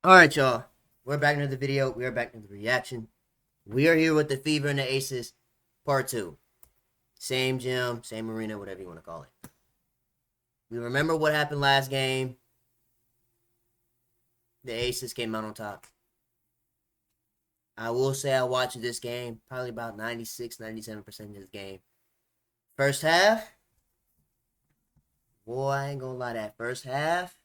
All right, y'all. We're back into the video. We are back into the reaction. We are here with the Fever and the Aces, part 2. Same gym, same arena, whatever you want to call it. We remember what happened last game. The Aces came out on top. I will say I watched this game, probably about 96, 97% of this game. First half, boy, I ain't gonna lie, that first half,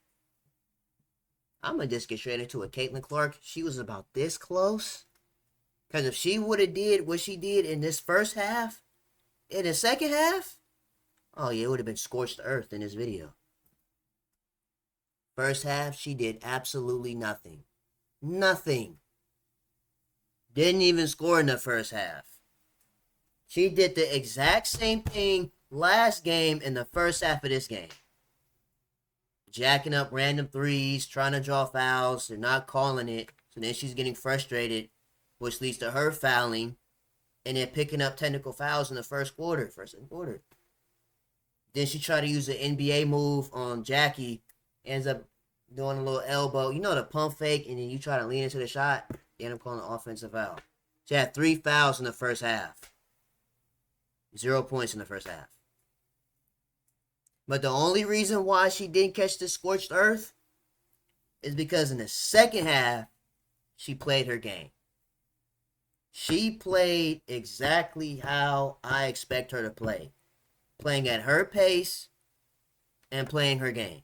I'm gonna just get straight into it. Caitlin Clark, she was about this close. Because if she would have did what she did in this first half, in the second half, oh yeah, it would have been scorched earth in this video. First half, she did absolutely nothing. Nothing. Didn't even score in the first half. She did the exact same thing last game in the first half of this game. Jacking up random threes, trying to draw fouls. They're not calling it. So then she's getting frustrated, which leads to her fouling and then picking up technical fouls in the first quarter. Then she tried to use an NBA move on Jackie. Ends up doing a little elbow. You know the pump fake, and then you try to lean into the shot. They end up calling an offensive foul. She had 3 fouls in the first half. 0 points in the first half. But the only reason why she didn't catch the scorched earth is because in the second half, she played her game. She played exactly how I expect her to play. Playing at her pace and playing her game.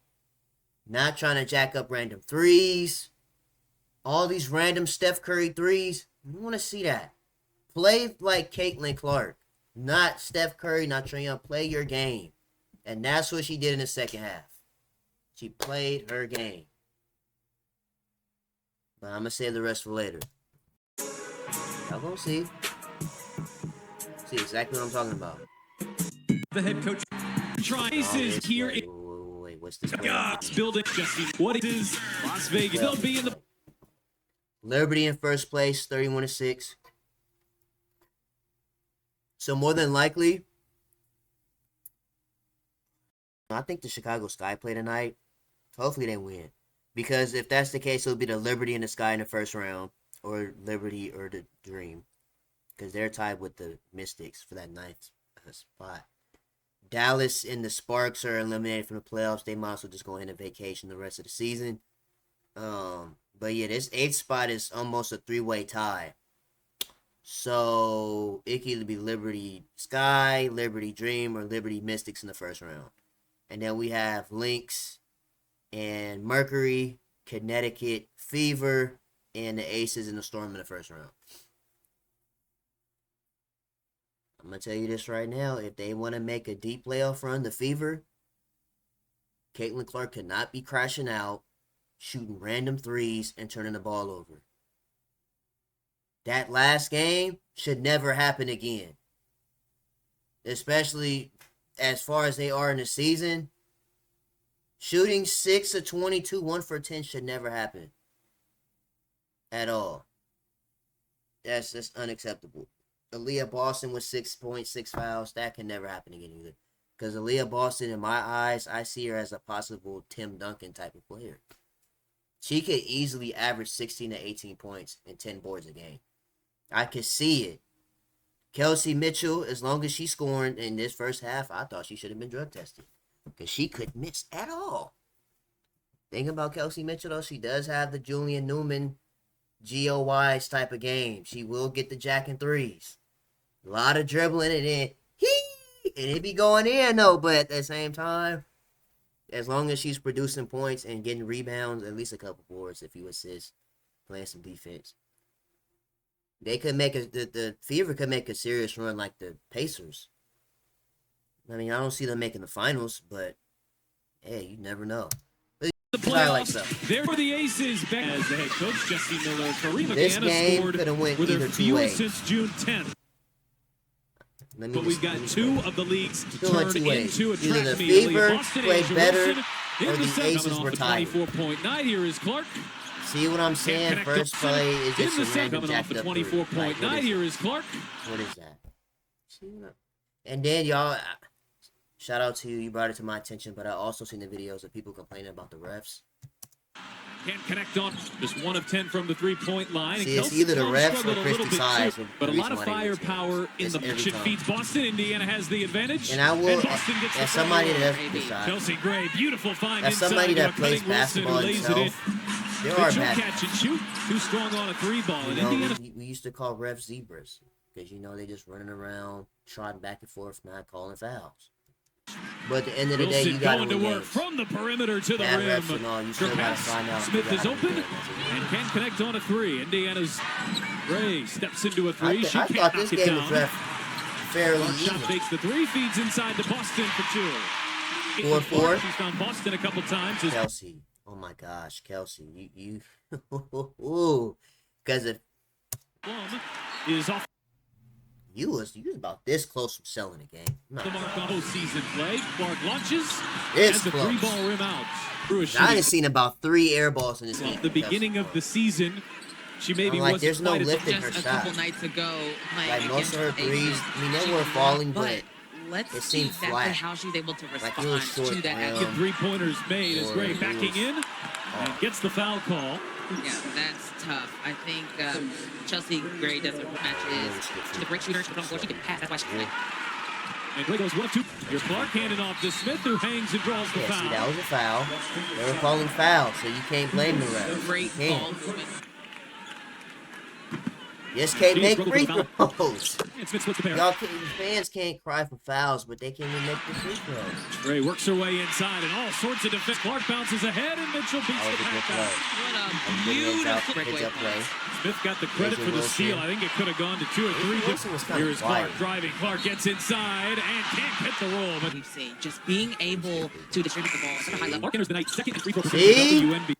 Not trying to jack up random threes. All these random Steph Curry threes. You want to see that. Play like Caitlin Clark. Not Steph Curry, not Trae Young. Play your game. And that's what she did in the second half. She played her game. But I'm going to save the rest for later. Y'all gonna see. See exactly what I'm talking about. The head coach tries here. Wait, what's this? Building Jesse. What is Las Vegas? They'll be in the Liberty in first place, 31-6. So more than likely, I think the Chicago Sky play tonight. Hopefully they win. Because if that's the case, it'll be the Liberty and the Sky in the first round. Or Liberty or the Dream. Because they're tied with the Mystics for that ninth spot. Dallas and the Sparks are eliminated from the playoffs. They might as well just go into vacation the rest of the season. But yeah, this 8th spot is almost a 3-way tie. So it could either be Liberty Sky, Liberty Dream, or Liberty Mystics in the first round. And then we have Lynx and Mercury, Connecticut, Fever, and the Aces and the Storm in the first round. I'm going to tell you this right now. If they want to make a deep playoff run, the Fever, Caitlin Clark could not be crashing out, shooting random threes, and turning the ball over. That last game should never happen again. Especially as far as they are in the season. Shooting 6 of 22, 1 for 10 should never happen. At all. That's just unacceptable. Aaliyah Boston with 6.6 fouls. That can never happen again either. Because Aaliyah Boston, in my eyes, I see her as a possible Tim Duncan type of player. She could easily average 16 to 18 points and 10 boards a game. I could see it. Kelsey Mitchell, as long as she's scoring in this first half, I thought she should have been drug tested. Because she couldn't miss at all. Thinking about Kelsey Mitchell, though, she does have the Julian Newman GOYs type of game. She will get the jack and threes. A lot of dribbling and then and it be going in though, but at the same time, as long as she's producing points and getting rebounds, at least a couple boards, a few assists, playing some defense, they could make the Fever could make a serious run like the Pacers. I mean, I don't see them making the finals, but hey, you never know. The playoffs. There for the Aces. Back as the head coach Jesse Miller. Kareem This Agana game scored could have went with either her two ways. since June 10th. But we've got 2 of the leagues turned into a track either the meet. Fever played better or the Aces were tied. 24.9 here is Clark. See what I'm saying? First play is just a random coming off the 24.9 here is Clark. What is that? And then y'all, shout out to you. You brought it to my attention, but I also seen the videos of people complaining about the refs. Can't connect on. Just 1 of 10 from the three-point line. See, it's either the refs or Christy Size. But a lot of firepower in the match. It feeds Boston. Indiana has the advantage. And I will, Boston gets as somebody that decides, Kelsey Gray, beautiful find as somebody inside. that plays basketball himself, there are bad. Catch and shoot. Too strong on a three ball. You And know, Indiana. we used to call refs zebras because, you know, they just running around, trotting back and forth, not calling fouls. But at the end of the day, you got going to work from the perimeter to the bad rim. refs and all, you still got to find out. Smith is open and can connect on a three. Indiana's Gray steps into a three. I thought this game was ref fairly Shot even. fakes the three, feeds inside to Boston for 2. 4-4. She's found Boston a couple times. Kelsey, oh my gosh, Kelsey, you, because if Plum is off you was about this close from selling the game. the mark on postseason play. Clark launches It's and the close. three-ball rim out. Through a I shooting. done seen about 3 air balls in this game. The beginning of the season, she maybe I'm like, wasn't there's no quite as lift in her Just a shot. couple nights ago, Like most of her against threes, Aces, I mean, they she were was falling, not, but let's it see seemed exactly flat. how she's able to Like respond it was short to that. rim. Get three-pointers made as Gray backing in and gets the foul call. Yeah, that's tough. I think Chelsea Gray doesn't match is the great shooter. She can pass. That's why she's great. And Gray goes 1 of 2. Here's Clark handing off to Smith, who hangs and draws the yeah, foul. see, that was a foul. They were calling fouls, so you can't blame the refs. Great You ball can't. movement. Just can't She make struggled free with the throws. And Smith splits the pair. Y'all fans can't cry for fouls, but they can't even make the free throws. Gray works her way inside and all sorts of defense. Clark bounces ahead and Mitchell beats That was the a good pass play. out. What a Heads up, beautiful heads breakaway up play. Smith got the credit Asia for the Wilson. steal. I think it could have gone to 2 or 3. Asia Wilson was kinda Here is Clark quiet. driving. Clark gets inside and can't hit the roll. But We've seen just being able to distribute the ball at a high level. Clark enters the night second in free throw See? percentage at WNBA.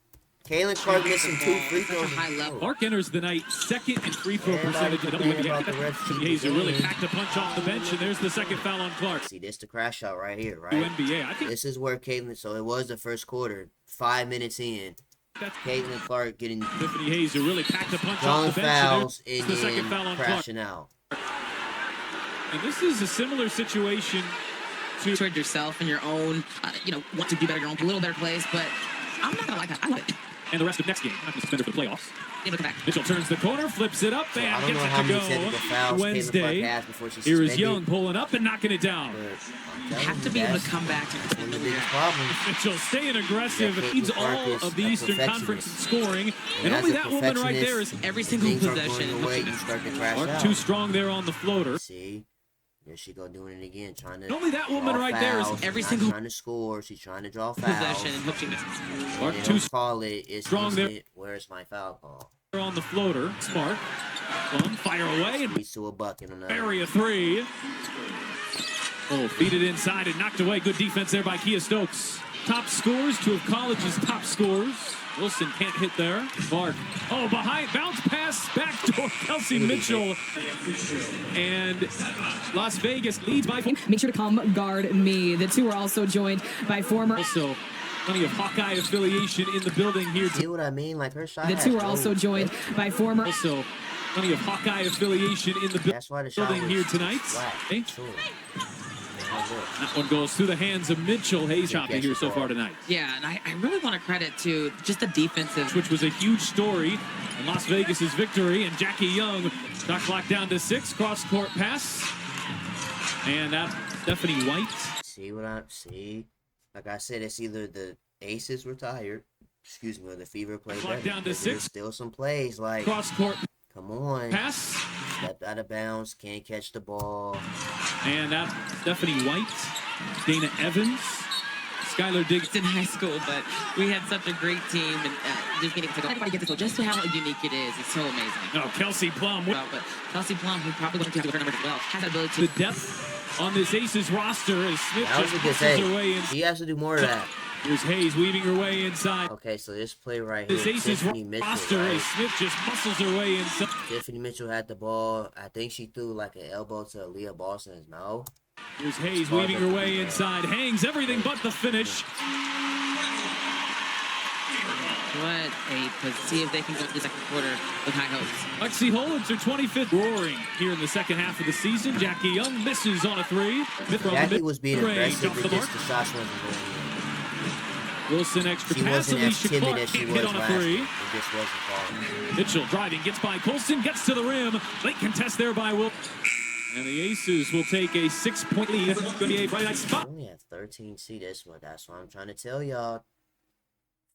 Kaylin Clark missing 2 free At such a throws. high level. Clark enters the night second in free throw Everybody percentage at complaining about the WNBA. refs cheating Hayes really again. packed a punch off the bench, and there's the second foul on Clark. See, this the crash out right here, right? WNBA. I think This is where Caitlin, so it was the first quarter, 5 minutes in. that's Caitlin Clark getting Tiffany Hayes who really packed a punch drawing off the bench. fouls And and there's the second then foul on Clark. crashing out. And this is a similar situation to Toward yourself and your own, want to do better, your own little better place. But I'm not gonna like that. I love it. and the rest of next game. I'm going to suspend her for the playoffs. Yeah, look back. Mitchell turns the corner, flips it up, So I and don't know gets how it many to technical go. fouls Caitlin Clark Wednesday. has before she's Here is suspended. Young pulling up and knocking it down. But I'm You telling have to you, be able to that's come back one and of the biggest problems. Mitchell staying aggressive, Yeah, leads Caitlin Clark all is of the a Eastern Conference in perfectionist. scoring. And as only a that woman right there is perfectionist, every single things are possession. going away, you start to crash Clark out. too strong there on the floater. See, there she go doing it again, trying to. Only that woman draw right there is fouls. every She's single not trying to score. She's trying to draw fouls. possession and hope she misses. Clark They too don't call it. It's strong there. instant. Where's my foul call? on the floater. Smart. Plum, fire away and Leads to a bucket on that. bury a three. Oh, feed it inside and knocked away. Good defense there by Kia Stokes. Top scores, 2 of college's top scores. Wilson can't hit there. Clark. Oh, behind. Bounce pass. Backdoor. Kelsey Mitchell. And Las Vegas leads by 4. Make sure to come guard me. The two are also joined by former. Also, plenty of Hawkeye affiliation in the building here. See what I mean? Like her shot. The has two are also goals. joined by former. Also, plenty of Hawkeye affiliation in the That's why the shot building was here tonight. flat. Okay. Sure. That's good. That one goes through the hands of Mitchell. Hayes choppy here so far tonight. Yeah, and I really want to credit to just the defensive. Which was a huge story in Las Vegas's victory. And Jackie Young, shot clock down to 6, cross-court pass. And that Stephanie White. See what I see? Like I said, it's either the Aces were tired, excuse me, or the Fever played Clock better. down to Because 6. there's still some plays like, Cross-court come on, pass. stepped out of bounds, can't catch the ball. And that Stephanie White, Dana Evans, Skylar Diggs. in high school, but we had such a great team, and just getting to go. Everybody gets to go. Just how unique it is. It's so amazing. No, Kelsey Plum. Well, but Kelsey Plum, who probably going to have her number as well, has that ability The depth on this Aces roster as Smith That was just a good pushes her save. way in. She has to do more of that. Here's Hayes weaving her way inside. Okay, so this play right here, This Aces Tiffany Mitchell, roster right? as Smith just muscles her way inside. Tiffany Mitchell had the ball. I think she threw like an elbow to Leah Boston's mouth. Here's Hayes weaving her way inside. Hangs everything but the finish. what see if they can go to the second quarter with high hopes. Lexi Hollands, her 25th roaring here in the second half of the season. Jackie Young misses on a 3. Smith from the Jackie mid was being range aggressive, off but the just mark. the shots wasn't going in. Wilson extra She pass. wasn't Alicia as timid Clark as she can't was hit on a last. three. It just wasn't falling. Mitchell driving, gets by Colson, gets to the rim. Late contest there by Will. And the Aces will take a 6-point lead. NBA Friday night spot. We only have 13 seed this one. That's what I'm trying to tell y'all.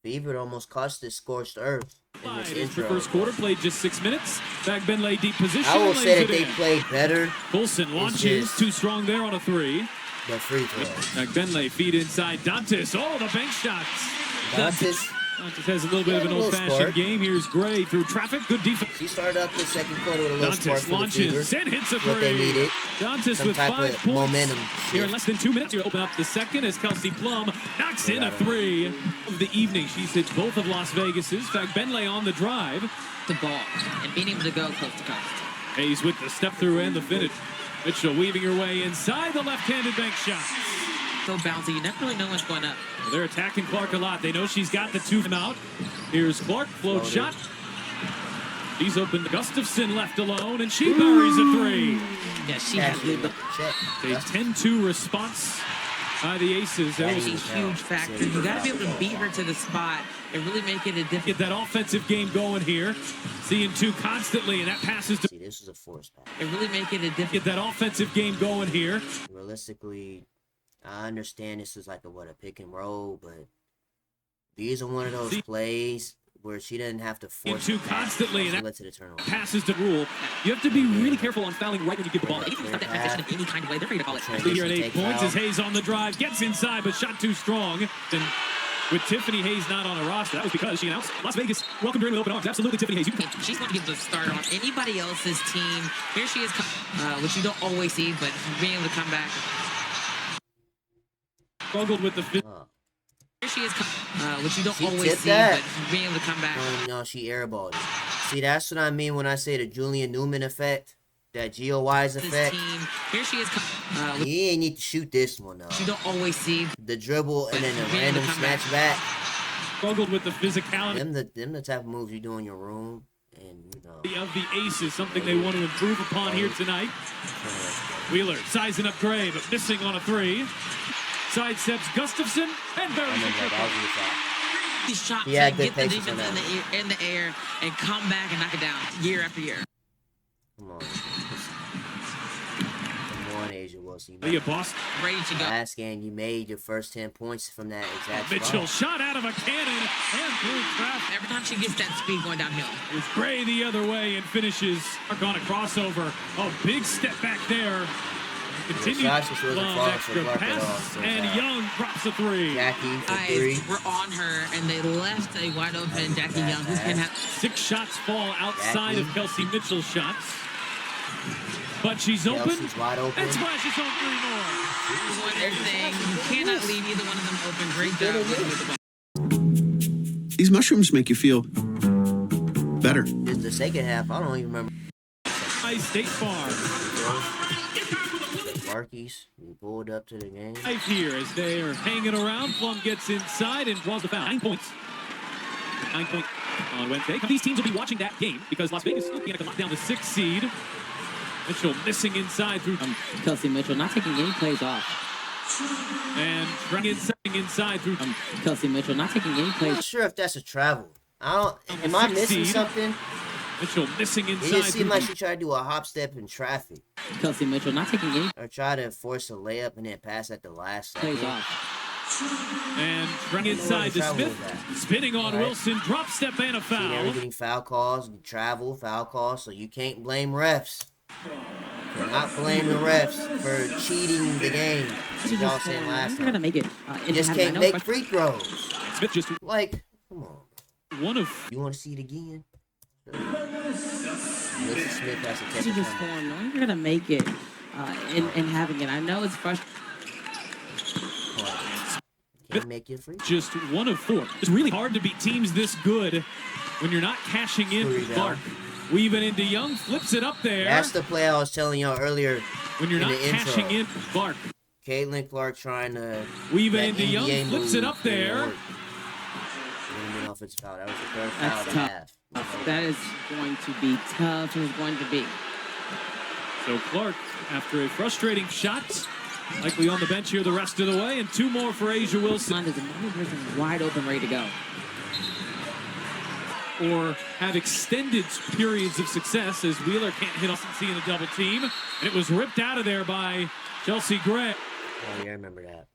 Fever almost cost this scorched earth in this It's the intro. first quarter, played just 6 minutes. Back Benlay deep position. I will lays say it that they in. played better, Colson launches, just- too strong there on a three. but free throws. Back Benlay feed inside Dantas. Oh, the bank shots. Dantas, Dantas has a little bit of an Yeah, a little old-fashioned spark. game. Here's Gray through traffic. Good defense. she started up the second quarter with a little spark Dantas for the launches Fever. and hits a What they three. needed. Dantas Some with type 5 of points. momentum Here in shift. less than 2 minutes, you open up the second as Kelsey Plum knocks in a three of the evening. She's hit both of Las Vegas's. In fact, Benlay on the drive. The ball and being able to go coast to coast. Hayes with the step through and the finish. Mitchell weaving her way inside the left-handed bank shot. So bouncy, you never really know what's going up. Well, they're attacking Clark a lot. They know she's got the two from out. Here's Clark, float Loaded. shot. She's open. Gustafson left alone, and she buries a three. Yeah, she has Actually, the check. A 10-2 response by the Aces. That That's was a huge factor. You got to be able to beat her to the spot and really make it a get different. that offensive game going here. Seeing two constantly, and that passes to See, this was a force pass. And really make it a different. get that offensive game going here. Realistically, I understand this was like a pick and roll, but these are one of those See- plays where she doesn't have to force Into the pass. constantly, and She that- led to the turnover. Passes to rule. You have to be really careful on fouling right when you give the ball. Anything to start that transition in any kind of way, they're ready to call it. Transition. Here at 8 Take points foul. as Hayes on the drive, gets inside, but shot too strong. And with Tiffany Hayes not on the roster, that was because she announced Las Vegas welcomed her in with open arms. Absolutely, Tiffany Hayes. You can She's going to give the start on anybody else's team. Here she is, which you don't always see, but being able to come back. struggled with the fifth. Here she is, which you don't She always tipped see, that. but being able to come back. No, she airballed it. See, that's what I mean when I say the Julian Newman effect, that Gio Wise This effect. team. Here she is, which He ain't need to shoot this one though. you don't always see. The dribble and then the Being able to random come back. snatch back. Struggled with the physicality Them the type of moves you do in your room, and you know. of the Aces, something they want to improve upon here tonight. Wheeler sizing up Gray, but missing on a three. Sidesteps Gustafson and I buries remember a that. triple. That was a good foul. These shots He had to good get the patience on defense in the air and come back and knock it down year after year. Come on. Come on, Asia Wilson. Leah Boston. Ready to go. Last game, you made your first 10 points from that exact Mitchell spot. shot out of a cannon and through traffic. Every time she gets that speed going downhill. It's Gray the other way and finishes on a crossover. A big step back there. Continued shots just wasn't long falling extra for Clark at all, pass, so and bad. Young drops a three. Jackie for Guys 3. were on her and they left a wide open Jackie Young who can have 6 shots fall outside Jackie. of Kelsey Mitchell's shots. But she's open Kelsey's wide open. and splashes home 3 more. one everything. You cannot leave either one of them open. Great job with the ball. These mushrooms make you feel better. Just the second half, I don't even remember. By State Farm. Marquise, we pulled up to the game. Right here as they are hanging around. Plum gets inside and draws the foul. 9 points. 9 points on Wednesday. These teams will be watching that game because Las Vegas is looking to lock down the 6th seed. Mitchell missing inside through Kelsey Mitchell not taking any plays off. and trying inside through Kelsey Mitchell not taking any I'm plays. not sure if that's a travel. Am I missing Succeed. something? Mitchell missing It inside just seemed through like she tried to do a hop step in traffic. Kelsey Mitchell not taking any Or try to force a layup and then pass at the last plays second. off. and trying inside to travel Smith. with that. Spinning on Right. Wilson. Drop step and a See, they were foul. getting foul calls, travel, foul calls, so you can't blame refs. Cannot blame the refs for cheating the game. As y'all said last You're gonna time. make it. You just can't make free throws. Smith just Like, come on. one of You want to see it again? Melissa Smith has to take You it just from her. form, knowing you're gonna make it, and having it. I know it's frustrating. Can't make you free. just 1 of 4. It's really hard to beat teams this good when you're not cashing in. Screw you Clark weaving into Young, flips it up there. That's the play I was telling y'all earlier. when you're in not the intro. cashing in. Clark Caitlin Clark trying to weaving that into Young, NBA flips it move up there. didn't work. Wouldn't have been offensive foul. That was the third foul That's of the tough. half. That is going to be tough. It's going to be. So Clark, after a frustrating shot Likely on the bench here the rest of the way, and 2 more for Asia Wilson. There's another person wide open, ready to go. Or have extended periods of success as Wheeler can't hit Austin in a double team. And it was ripped out of there by Chelsea Gray. Oh, yeah, I remember that.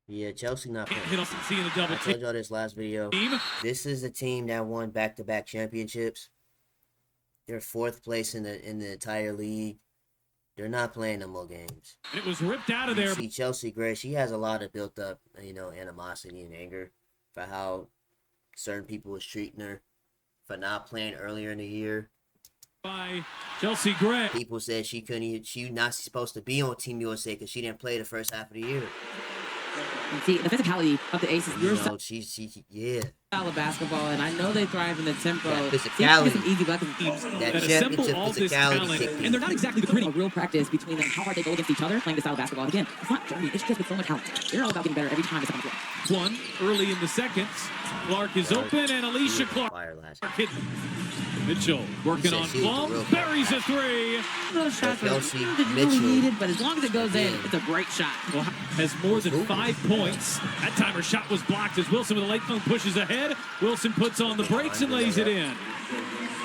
Yeah, Chelsea not Can't playing. hit Austin in a double I told y'all this last video. team. This is the team that won back-to-back championships. They're 4th place in the entire league. They're not playing no more games. And it was ripped out of there. See, Chelsea Gray, she has a lot of built up, animosity and anger for how certain people was treating her for not playing earlier in the year. By Chelsea Gray. People said she not supposed to be on Team USA because she didn't play the first half of the year. And see, the physicality of the Aces, your style Yeah. of basketball, and I know they thrive in the tempo. That See, physicality. some easy buckets. That That championship assemble all this physicality talent, kicked in. and they're not exactly the A pretty. real practice between them, how hard they go against each other playing this style of basketball. Again, it's not dirty, it's just with so much talent. They're all about getting better every time it's on the floor. 1 early in the second. Clark is open, and Alicia Clark Fire last. hit. Mitchell working said on she was the Plum, real buries a 3. Those shots are Kelsey really Mitchell. needed, but as long as it goes in, Again. it's a great shot. Well, has more than 5 points. That time her shot was blocked as Wilson with a late phone pushes ahead. Wilson puts on the brakes and lays it in.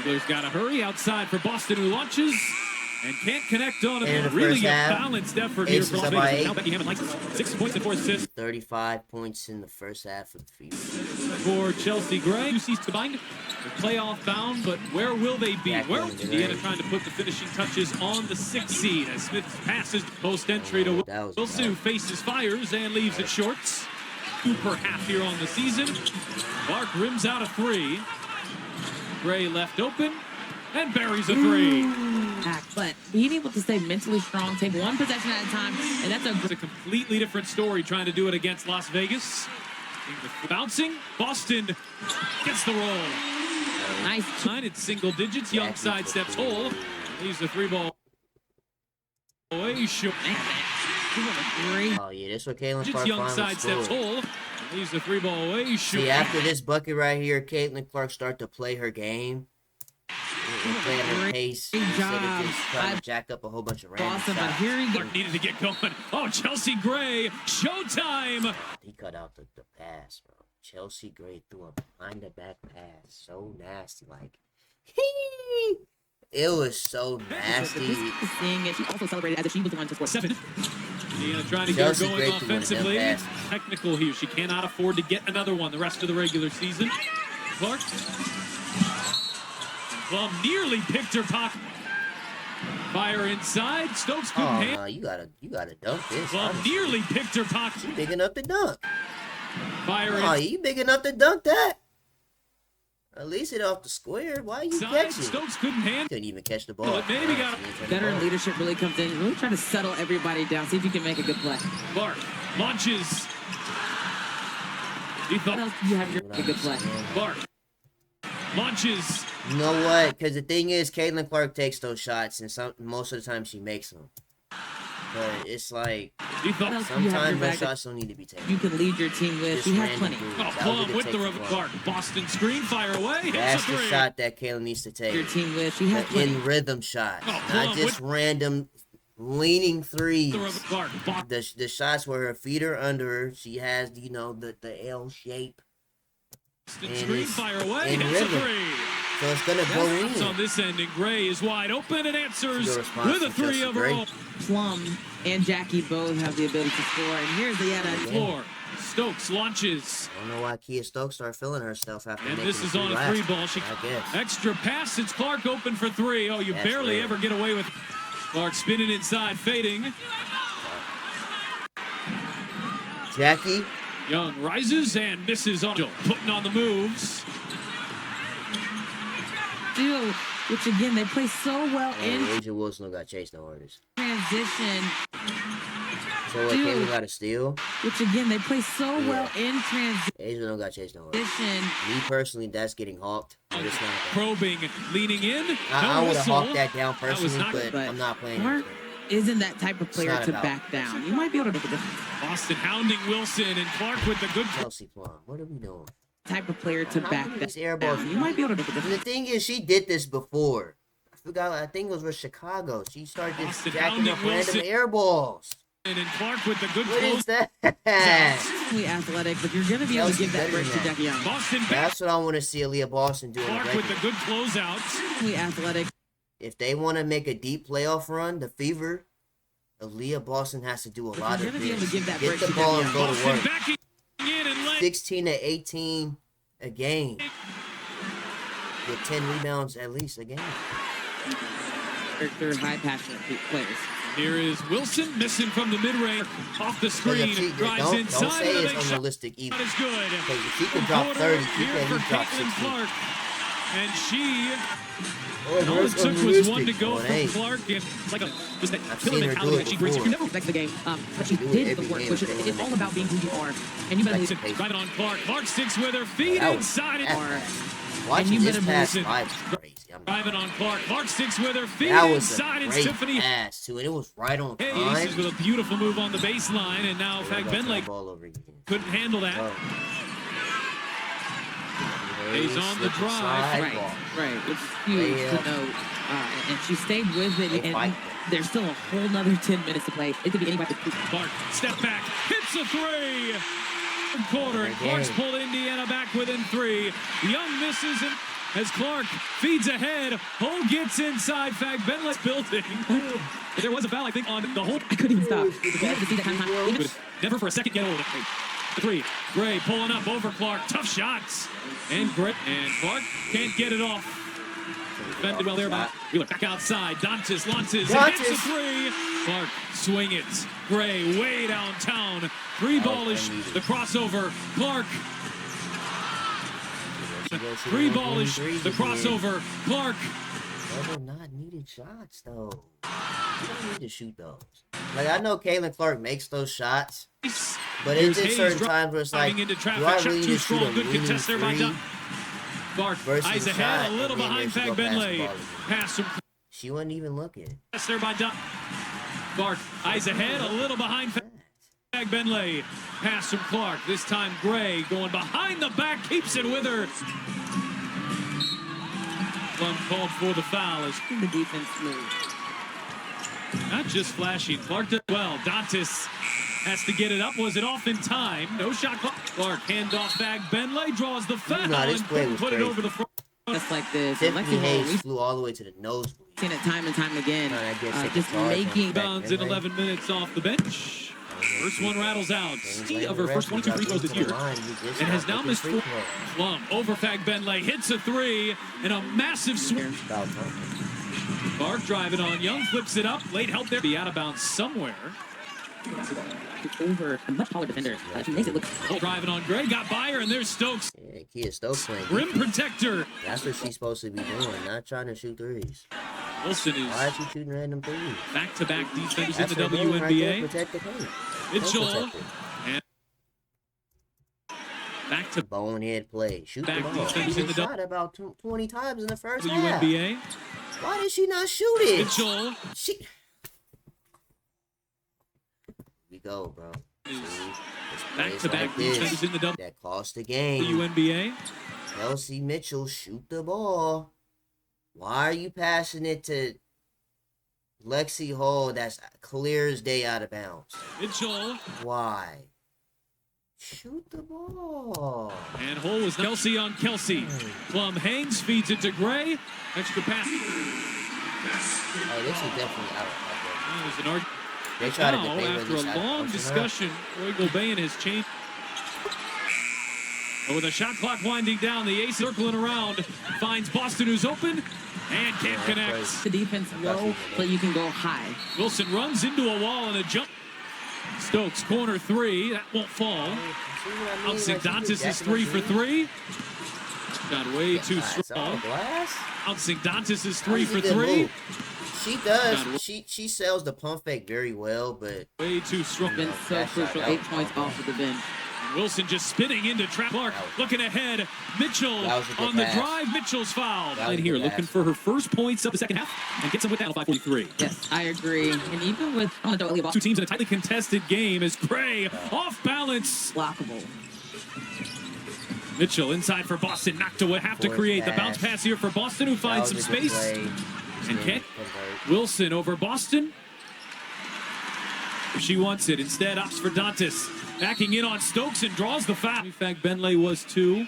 Wheeler's got to hurry outside for Boston, who launches and can't connect on In it. the Really first a half, balanced effort here Aces for Las up by Vegas. 8. Now Becky Hammond likes it. 6 points and 4 assists 35 points in the first half of the field. for Chelsea Gray. UC's combined. They're playoff bound, but where will they be? Back Well, in the Indiana day. trying to put the finishing touches on the 6th seed as Smith passes post entry to That was Wilson, who bad. faces fires and leaves it shorts. 2 per half here on the season. Clark rims out a 3. Gray left open and buries a 3. But being able to stay mentally strong, take one possession at a time, and that's a It's a completely different story trying to do it against Las Vegas. Bouncing, Boston gets the roll. nice. It's single digits. Young sidesteps hole. Leaves the 3-ball away. Short. Great. Oh, yeah, this what Caitlin Clark Young finally sidesteps scored. hole. Leaves the 3-ball away. Short. See, after this bucket right here, Caitlin Clark start to play her game. And play at her pace. Great Instead of job just trying by to jack up a whole bunch of random Boston, but shots. here he Clark needed to get going. Oh, Chelsea Gray. Showtime. He cut out the pass, bro. Chelsea Gray threw a behind-the-back pass. So nasty. Like, it was so nasty. Just seeing it, she also celebrated as if she was the one to score. 7. Indiana trying to get her Chelsea going Gray threw one of them offensively. passes. Technical here. She cannot afford to get another one the rest of the regular season. Clark. Well, nearly picked her pocket. Fire inside. Stokes couldn't Oh, handle. no, you gotta dunk this. Well, honestly. nearly picked her pocket. You big enough to dunk. Fire Oh, you big enough to dunk that. At least hit off the square. Why you inside. catch it? Stokes couldn't handle. Couldn't even catch the ball. Well, it maybe got- Veteran leadership really comes in, really trying to settle everybody down, see if you can make a good play. Clark launches. He What thought else do you have your a good play? Clark launches. You know what? Because the thing is, Caitlin Clark takes those shots, and most of the time she makes them. But it's like He What thought. else do you have sometimes your those bag shots don't need to be taken. you can lead your team with? Just She has random plenty. dudes. Oh, That was a Plum good with take the for rubber Clark. Clark. Boston screen fire away. Hits That's a the 3. shot that Caitlin needs to take. Your team with. She has The plenty. in rhythm shots, Oh, Plum not just with- random leaning threes. The rubber Clark. The shots where her feet are under her, she has the L shape, Boston and screen it's fire away. in Hits a rhythm. 3. so it's gonna go That's on in. this end, and Gray is wide open and answers Your response with a to 3 Chelsea of her Gray? own. Plum and Jackie both have the ability to score, and here's the Floor. Stokes launches. I don't know why Kia Stokes started feeling herself after And making this the is three on a last 3 time, ball. She I guess. extra pass. It's Clark open for 3. Oh, you That's barely rare. ever get away with. Clark spinning inside, fading. Jackie, Young rises and misses on. Putting on the moves. steal, which again they play so well in Asia Wilson don't got chase no artist. transition. So what? Dude. Caitlin got a steal. Which again they play so well in Asia don't got chase no artist. transition. Me personally, that's getting hawked. But it's not. Probing, leaning in. I No would have whistle. hawked that down was personally, not but good. I'm not playing. Clark isn't that type of player not to about- back down. You might be able to make a difference. Boston hounding Wilson and Clark with the good. Chelsea Plum. What are we doing? Type of player to How back many air down. balls- You might be able to make a And difference. the thing is, she did this before. I forgot. I think it was with Chicago. She started just Boston jacking up pounding random Wilson. air balls. And Clark with the good What close. is that? Extremely athletic, but you're going to be able to give that break to Better than Decky Young. Boston back. That's what I want to see Aaliyah Boston doing. Clark with the good closeout. Extremely athletic. If they want to make a deep playoff run, the Fever, Aaliyah Boston has to do a lot you're of gonna be able this. to give that Get break the to ball them, and yeah. go to Boston work. backing in and late. 16 to 18 a game. Get 10 rebounds at least a game. They're high passionate players. Here is Wilson missing from the mid-range. Off the Because screen. if she, Drives don't inside. say and a it's big shot unrealistic either. is good. Because if she can A drop quarter 30, she here can for at least drop Caitlin 16. Clark. And she, Oh, all it where's took was unrealistic? one to go Oh, it from ain't. Clark. And it's like just that I've killer seen her mentality do it that she brings. before. You Never affects the game, but she do it did the every work, game, which every it's game. all about being who you are. And you better Like lose the- Driving on Clark. Clark sticks with her feet That was inside it. bad. And Watching you this better pass listen. live is crazy. Driving on Clark. Clark sticks with her feet That was inside. a And great Tiffany pass, too. And it was right on Hayes time. is with a beautiful move on the baseline. And now There we Fag go, turn the Benlake ball over again. couldn't handle that. Oh. Hayes on the Slip drive. slide right, ball. right. It's huge Yeah. to note. And she stayed with it, They and fight. there's still a whole nother 10 minutes to play. It could be anybody. Clark, step back, hits a three. Third quarter, and Great Clark's game. pulled Indiana back within three. Young misses and as Clark feeds ahead. Hole gets inside Fag Benley's building. There was a foul, I think, on the whole. I couldn't even stop. We have to see that time. Even But never for a second get old. The three. Gray pulling up over Clark. Tough shots. And Gray and Clark can't get it off. Defended well there by Wheeler. Back outside. Dantas launches. And hits a three. Clark swing it. Gray way downtown. Three ballish. The crossover. Clark. Three ballish. The crossover. Clark. Those are not needed shots, though. You don't need to shoot those. Like, I know Caitlin Clark makes those shots, but Here's it's just Hayes certain times where it's like, driving into do traffic. I Shot really need too to shoot a strong. Good leaning contest there by three Dunn. Clark versus eyes a ahead, shot, a little and then behind there's Fag no Benley. basketball. Pass from She wasn't even looking. pass there by Dunn. Clark eyes ahead, a little behind Fag Benley. Pass from Clark. This time Gray going behind the back, keeps it with her. Plum called for the foul as the defense move. not just flashy. Clark did well. Dantas has to get it up. Was it off in time? No shot clock. Clark handoff Fag Benley draws the foul Nah, this and play was put it crazy. over the front. Just like this. Tiffany Lexi Hall, Hayes we've flew all the way to the nosebleed. seen it time and time again. I guess they Just could charge him. making Bounds in 11 minutes off the bench. First one rattles out. C of her first 22 free throws this year. And has now missed four. Plum over Fag Benley, hits a three, and a massive swing. Clark driving on Young, flips it up. Late help there. Be out of bounds somewhere. over a much taller defender. She makes it look. Driving on Gray, got by her, and there's Stokes. Yeah, Kia Stokes playing. Rim protector. That's what she's supposed to be doing, not trying to shoot threes. Wilson Why is is she shooting random threes? back-to-back defense in That's the her game right there, WNBA. protect the paint. Mitchell. Don't protect it. Back to Bonehead play. Shoot Back the ball. defense She in the shot about 20 times in the first half. WNBA. Why did she not shoot it? Mitchell She. Here we go, bro. is See? It's back-to-back plays like defense this in the that cost the game. WNBA. Kelsey Mitchell, shoot the ball. Why are you passing it to Lexi Hall? That's clear as day out of bounds. Mitchell. Why? Shoot the ball. And Hole was Kelsey on Kelsey. Plum hangs, feeds it to Gray. Extra pass. Oh, this is definitely out. There's an argument. They try to Now, debate whether after this a out- long out or not. discussion, Roy Gobain has changed. But with a shot clock winding down, the ace circling around finds Boston, who's open and can't connect. The defense low, so you can go high. Wilson runs into a wall and a jump. Stokes corner three, that won't fall. Bouncing Dantas is 3 for 3. Got way too strong. Bouncing Dantas is 3 for 3. She does. She sells the pump fake very well, but Way too strong. Been so crucial. 8 points off of the bench. Wilson just spinning into trap. Clark looking ahead. Mitchell That was a good on the pass. drive. Mitchell's fouled. That was a Right here, good looking pass. for her first points of the second half and gets them with that on 5:43. Yes, I agree. And even with on the Two teams in a tightly contested game as Gray off balance. blockable. Mitchell inside for Boston, knocked away. Have to Fourth create the pass. bounce pass here for Boston, who that finds was some a good space. play. And Didn't can't. convert. Wilson over Boston. She wants it. Instead, opts for Dantas. Backing in on Stokes and draws the foul. In fact, Benley was 2.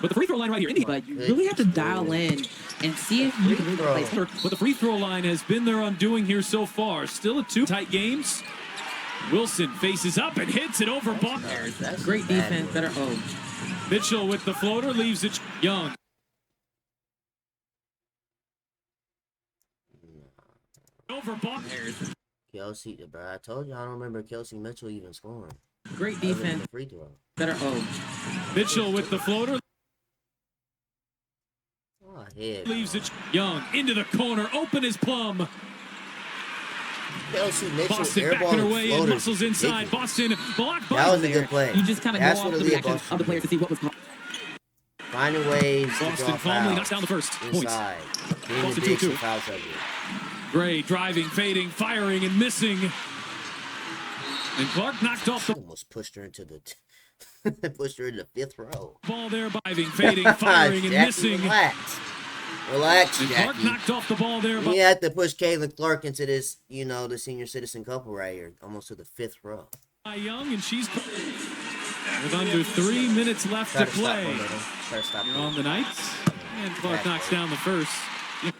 But the free throw line right here, Indy. But you really have to dial in and see if you can really play. But the free throw line has been their undoing here so far. Still a 2 tight games. Wilson faces up and hits it over Bond. That's Great a bad defense. move. Better. Oh, Mitchell with the floater leaves it Young. Over Bond. Kelsey, bro, I told you I don't remember Kelsey Mitchell even scoring. great Other than defense. the free throw. Better. Oh, Mitchell with the floater Oh, head. leaves it Young into the corner. Open as Plum. Kelsey Mitchell Boston backing her airballing way in, floaters muscles inside. ridiculous. Boston blocked by That was a good play. you just kind of That's go off what the Aaliyah reaction Boston of the players to see what was. Finding ways to Boston draw calmly fouls knocks down the first. Points. inside. Being Boston the big 2-2. foul trouble. Gray driving, fading, firing, and missing. And Clark knocked off the Almost pushed her into the pushed her in the 5th row. ball there, driving, fading, firing, and Jackie, missing. Relax, And Clark Jackie. knocked off the ball there. You have to push Caitlin Clark into this, the senior citizen couple right here, almost to the 5th row. By Young, and she's with under 3 minutes left Try to to stop play. her, little. Try to stop You're her. on the Knights, and Clark knocks down the first. Let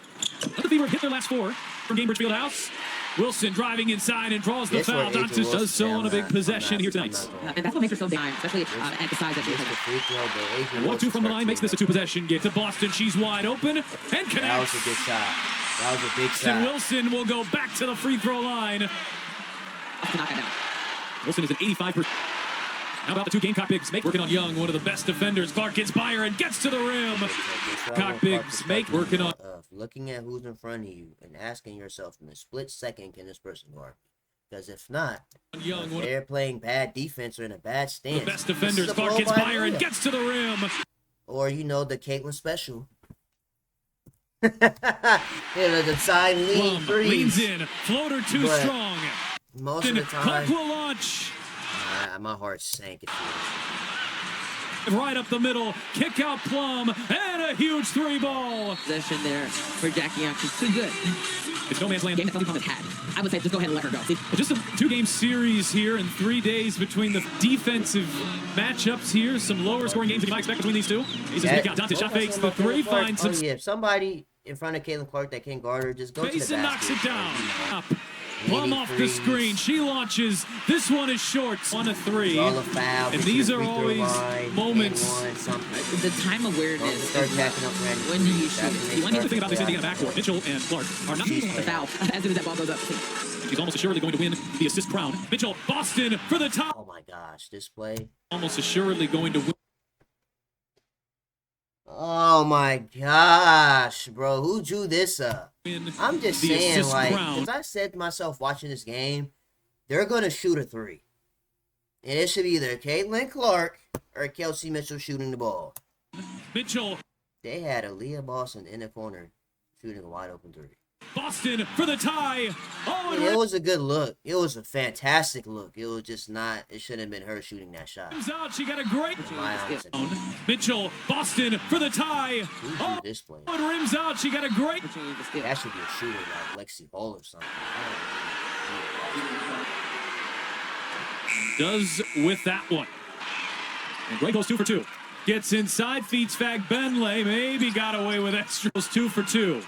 the Fever hit their last 4 from Gainbridge Fieldhouse. Wilson driving inside and draws the This foul. where Adrian Dantas Wilson- does so on a big I'm possession not- here I'm tonight. not going. And that's what makes her so dime, especially at the size that she Missed the has. free throw, but Adrian And 1-2 Wilson from the line starts makes this a shooting. 2-possession. Get to Boston. She's wide open and That connects. was a good shot. That was a big And shot. Wilson will go back to the free throw line. To knock that down. Wilson is an 85%. How about the 2 Gamecock Bigs? Working on Young, one of the best defenders. Clark gets by her and gets to the rim. Cock Bigs working on. Of looking at who's in front of you and asking yourself in a split second, can this person guard? Because if not, Young, if one of they're playing bad defense or in a bad stance. the best this is defenders. a Clark blow gets by her and Aaliyah. gets to the rim. Or the Caitlyn special. The side lean Plum leans threes. in. Floater too But strong. Most of And the Clark time, will launch. my heart sank. Right up the middle. Kick out Plum. And a huge 3 ball. Possession there for Jackie Young. She's too good. It's no man's land. Game that Southern Thomas had. I would say just go ahead and let her go. See, Just a 2-game series here in 3 days between the defensive matchups here. Some lower scoring games that you might expect between these two. He's just out. Dante shot fakes the 3, finds some If somebody in front of Caitlin Clark that can't guard her, just go to the space and knocks basket. it down. Up. Plum off the screen. She launches. This one is short. 1 of 3. All the foul. And get to these the are free throw always line, moments. and one, something. the time awareness. Don't start is jacking up Randy. when do you That's shoot when it? they You One start other thing about this to Indiana backcourt, Mitchell and Clark are not. the foul as soon as that ball goes up. She's almost assuredly going to win the assist crown. Mitchell, Boston for the top. Oh my gosh, this play. Almost assuredly going to win. Oh my gosh, bro. Who drew this up? I'm just the saying, assist like, crown. because I said to myself watching this game, they're going to shoot a 3. And it should be either Caitlin Clark or Kelsey Mitchell shooting the ball. Mitchell, They had Aaliyah Boston in the corner shooting a wide open 3. Boston for the tie. Oh, It and was a good look. It was a fantastic look. It was just not, it shouldn't have been her shooting that shot. rims out. She got a great. My honest opinion. Mitchell, Boston for the tie. Who drew Oh, this play? and rims out. She got a great. Opportunity to steal. That should be a shooter like Lexi Hall or something. Does with that one. And Gray goes 2 for 2. Gets inside, feeds Fag Benlay. Maybe got away with extras. 2 for 2.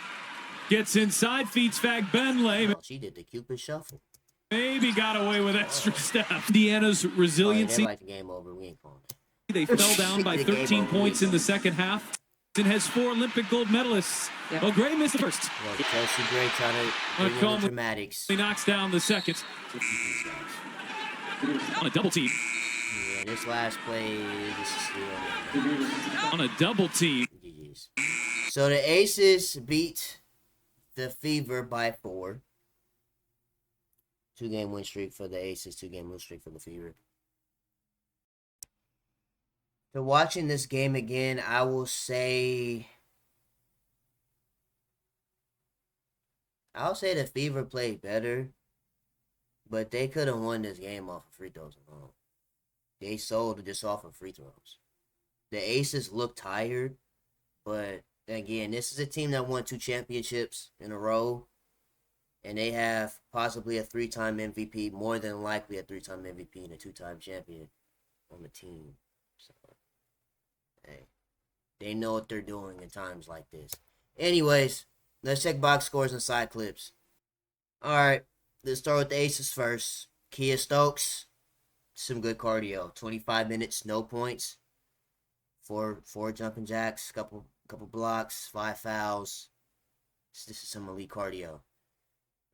Gets inside, feeds Fag Benlay. Oh, she did the Cupid shuffle. Maybe got away with extra steps. Indiana's Oh, yeah, resiliency. they like the game over. We ain't calling it. They fell down by The game 13 over. points in the second half. And has 4 Olympic gold medalists. Yep. Well, Gray missed the first. Well, Chelsea Gray trying to bring in calm- the dramatics. He knocks down the second These guys. on a double team. Yeah, this last play, this is still On a double team. GG's. So the Aces beat the Fever by 4. 2-game win streak for the Aces, 2-game win streak for the Fever. So watching this game again, I will say the Fever played better, but they could have won this game off of free throws alone. They sold just off of free throws. The Aces look tired, but again, this is a team that won 2 championships in a row. And they have possibly a 3-time MVP, more than likely a 3-time MVP and a 2-time champion on the team. So, hey, they know what they're doing in times like this. Anyways, let's check box scores and side clips. All right, let's start with the aces first. Kia Stokes, some good cardio. 25 minutes, no points. Four jumping jacks, couple blocks, 5 fouls. This is some elite cardio.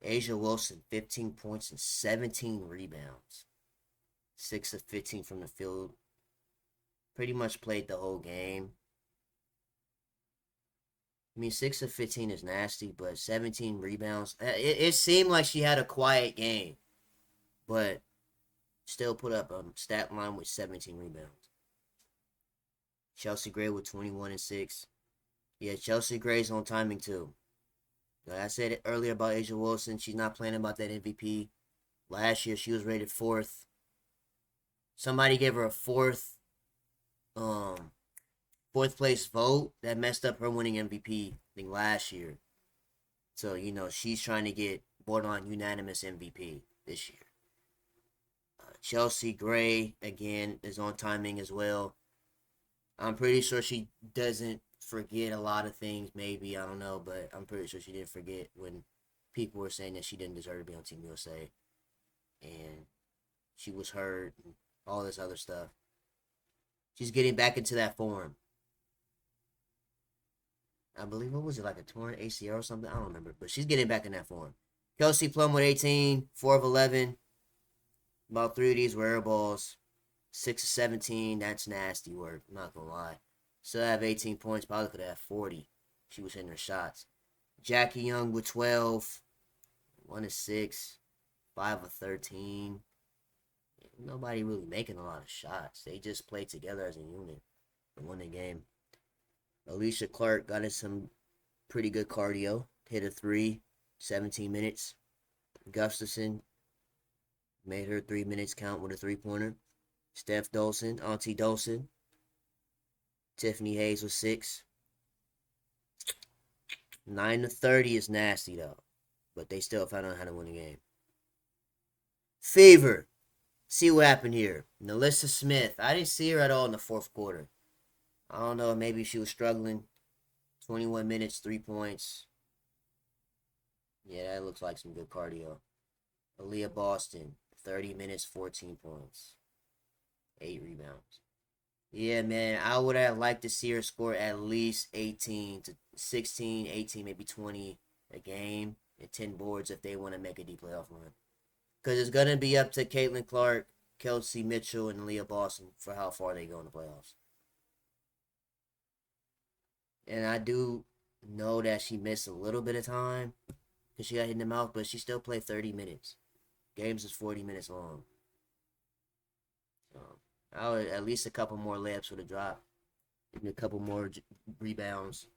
A'ja Wilson, 15 points and 17 rebounds. 6 of 15 from the field. Pretty much played the whole game. I mean, 6 of 15 is nasty, but 17 rebounds. It seemed like she had a quiet game, but still put up a stat line with 17 rebounds. Chelsea Gray with 21 and 6. Yeah, Chelsea Gray's on timing too. Like I said it earlier about A'ja Wilson, she's not playing about that MVP. Last year, she was rated 4th. Somebody gave her a fourth place vote that messed up her winning MVP thing last year. So, she's trying to get borderline unanimous MVP this year. Chelsea Gray, again, is on timing as well. I'm pretty sure she doesn't forget a lot of things, maybe, I don't know, but I'm pretty sure she didn't forget when people were saying that she didn't deserve to be on Team USA. And she was hurt and all this other stuff. She's getting back into that form. I believe, what was it, like a torn ACL or something? I don't remember, but she's getting back in that form. Kelsey Plum with 18, 4 of 11. About 3 of these were air balls. 6 of 17, that's nasty work, I'm not gonna lie. Still have 18 points, probably could have 40. She was hitting her shots. Jackie Young with 12, 1 of 6, 5 of 13. Nobody really making a lot of shots. They just played together as a unit and won the game. Alicia Clark got in some pretty good cardio. Hit a 3, 17 minutes. Gustafson made her 3 minutes count with a 3-pointer. Steph Dolson, Auntie Dolson. Tiffany Hayes with 6. 9 to 30 is nasty though, but they still found out how to win the game. Fever. See what happened here. Nalissa Smith. I didn't see her at all in the fourth quarter. I don't know. Maybe she was struggling. 21 minutes, 3 points. Yeah, that looks like some good cardio. Aaliyah Boston. 30 minutes, 14 points. 8 rebounds. Yeah, man. I would have liked to see her score at least 18 to 16, 18, maybe 20 a game. And 10 boards if they want to make a deep playoff run. Because it's going to be up to Caitlin Clark, Kelsey Mitchell, and Leah Boston for how far they go in the playoffs. And I do know that she missed a little bit of time because she got hit in the mouth, but she still played 30 minutes. Games is 40 minutes long. So, I would at least a couple more layups would have dropped. Maybe a couple more rebounds.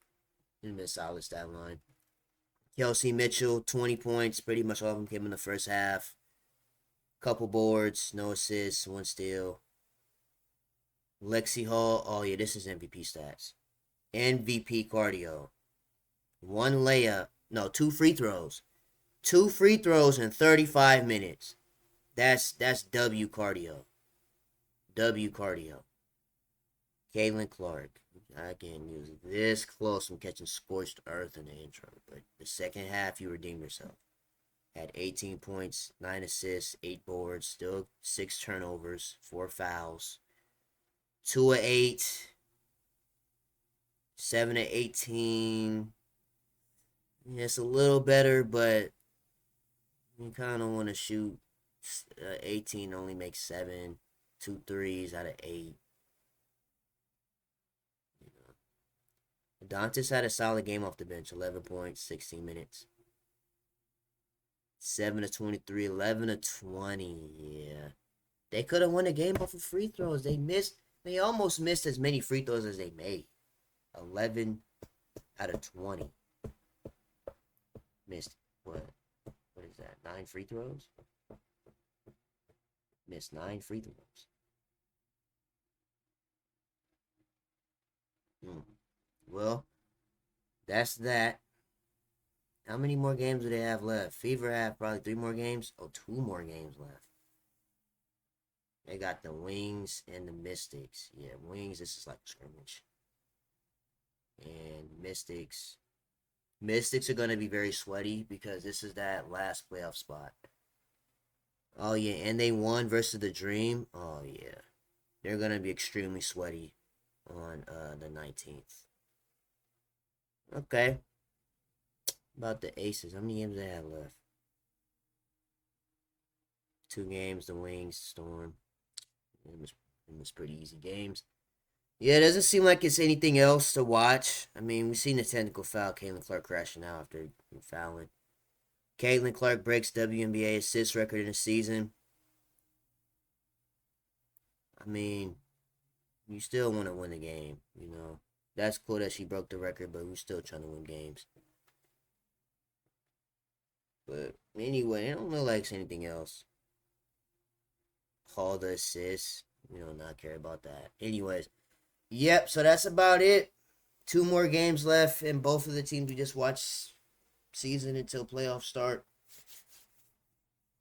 And a solid stat line. Kelsey Mitchell, 20 points. Pretty much all of them came in the first half. Couple boards, no assists, 1 steal. Lexi Hall, oh yeah, this is MVP stats. MVP cardio. 1 layup, no, 2 free throws. 2 free throws in 35 minutes. That's W cardio. W cardio. Caitlin Clark. Again, you was this close from catching scorched earth in the intro, but the second half you redeemed yourself. Had 18 points, 9 assists, 8 boards, still 6 turnovers, 4 fouls. 2 of 8, 7 of 18. Yeah, it's a little better, but you kind of want to shoot 18, only make 7, 2 threes out of 8. Dantas had a solid game off the bench, 11 points, 16 minutes. 7 of 23, 11 of 20. Yeah. They could have won the game off of free throws. They almost missed as many free throws as they made. 11 out of 20. Missed what? What is that? 9 free throws? Missed 9 free throws. Well, that's that. How many more games do they have left? Fever have probably 3 more games. Oh, 2 more games left. They got the Wings and the Mystics. Yeah, Wings, this is like a scrimmage. And Mystics. Mystics are going to be very sweaty because this is that last playoff spot. Oh, yeah, and they won versus the Dream. Oh, yeah. They're going to be extremely sweaty on the 19th. Okay. About the Aces. How many games do they have left? 2 games, the Wings, Storm. It was pretty easy games. Yeah, it doesn't seem like it's anything else to watch. I mean, we've seen the technical foul, Caitlin Clark crashing out after fouling. Caitlin Clark breaks WNBA assist record in a season. I mean, you still want to win the game, you know. That's cool that she broke the record, but we're still trying to win games. But anyway, I don't know like it's anything else. Call the assist. We don't not care about that. Anyways, yep, so that's about it. 2 more games left, and both of the teams we just watched season until playoffs start.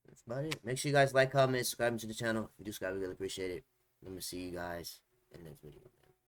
That's about it. Make sure you guys like, comment, subscribe to the channel. If you do subscribe, we really appreciate it. Let me see you guys in the next video.